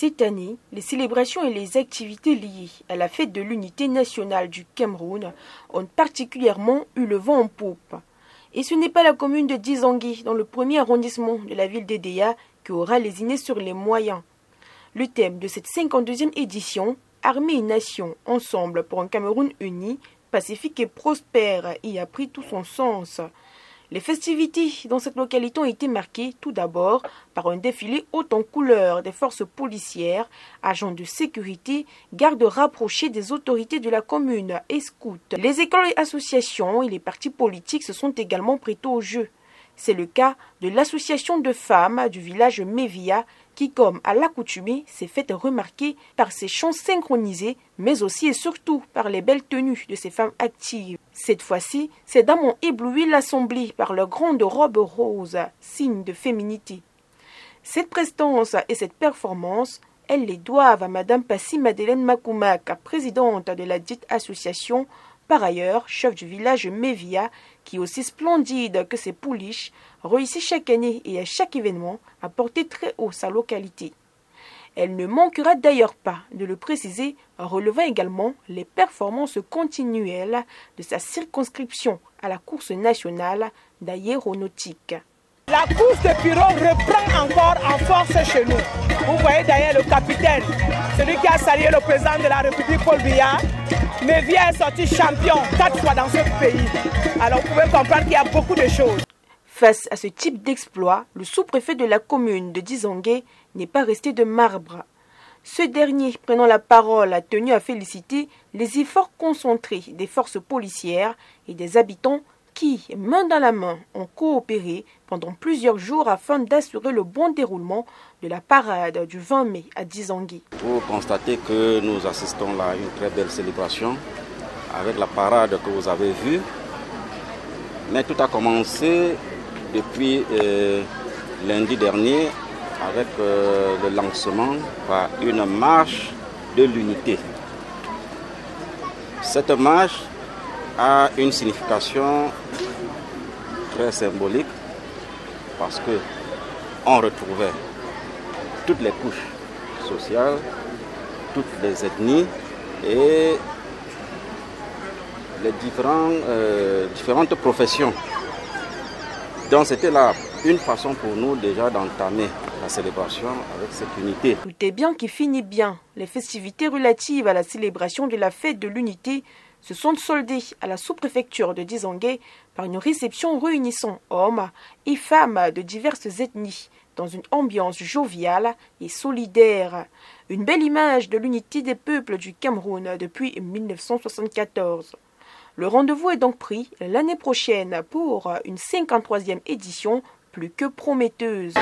Cette année, les célébrations et les activités liées à la fête de l'unité nationale du Cameroun ont particulièrement eu le vent en poupe. Et ce n'est pas la commune de Dizangé, dans le premier arrondissement de la ville d'Edéa, qui aura lésiné sur les moyens. Le thème de cette 52e édition, Armée et Nation, ensemble pour un Cameroun uni, pacifique et prospère, y a pris tout son sens. Les festivités dans cette localité ont été marquées tout d'abord par un défilé haut en couleurs des forces policières, agents de sécurité, gardes rapprochés des autorités de la commune et scouts. Les écoles et associations et les partis politiques se sont également prêtés au jeu. C'est le cas de l'association de femmes du village Mévia qui, comme à l'accoutumée, s'est faite remarquer par ses chants synchronisés, mais aussi et surtout par les belles tenues de ces femmes actives. Cette fois-ci, ces dames ont ébloui l'assemblée par leurs grandes robes roses, signe de féminité. Cette prestance et cette performance, elles les doivent à Madame Passy Madeleine Makoumak, présidente de la dite association, par ailleurs chef du village Mévia, qui, aussi splendide que ses pouliches, réussit chaque année et à chaque événement à porter très haut sa localité. Elle ne manquera d'ailleurs pas de le préciser en relevant également les performances continuelles de sa circonscription à la course nationale d'aéronautique. La course de Piron reprend encore en force chez nous. Vous voyez d'ailleurs le capitaine, celui qui a salué le président de la République, Paul Biya. Mévia est sorti champion 4 fois dans ce pays. Alors vous pouvez comprendre qu'il y a beaucoup de choses. Face à ce type d'exploit, le sous-préfet de la commune de Dizangé n'est pas resté de marbre. Ce dernier, prenant la parole, a tenu à féliciter les efforts concentrés des forces policières et des habitants qui, main dans la main, ont coopéré pendant plusieurs jours afin d'assurer le bon déroulement de la parade du 20 mai à Dizangé. Vous constatez que nous assistons là à une très belle célébration avec la parade que vous avez vue. Mais tout a commencé depuis lundi dernier avec le lancement par une marche de l'unité. Cette marche a une signification très symbolique parce que on retrouvait toutes les couches sociales, toutes les ethnies et les différentes professions. Donc c'était là une façon pour nous déjà d'entamer la célébration avec cette unité. Tout est bien qui finit bien. Les festivités relatives à la célébration de la fête de l'unité se sont soldées à la sous-préfecture de Dizangé par une réception réunissant hommes et femmes de diverses ethnies dans une ambiance joviale et solidaire. Une belle image de l'unité des peuples du Cameroun depuis 1974. Le rendez-vous est donc pris l'année prochaine pour une 53e édition plus que prometteuse.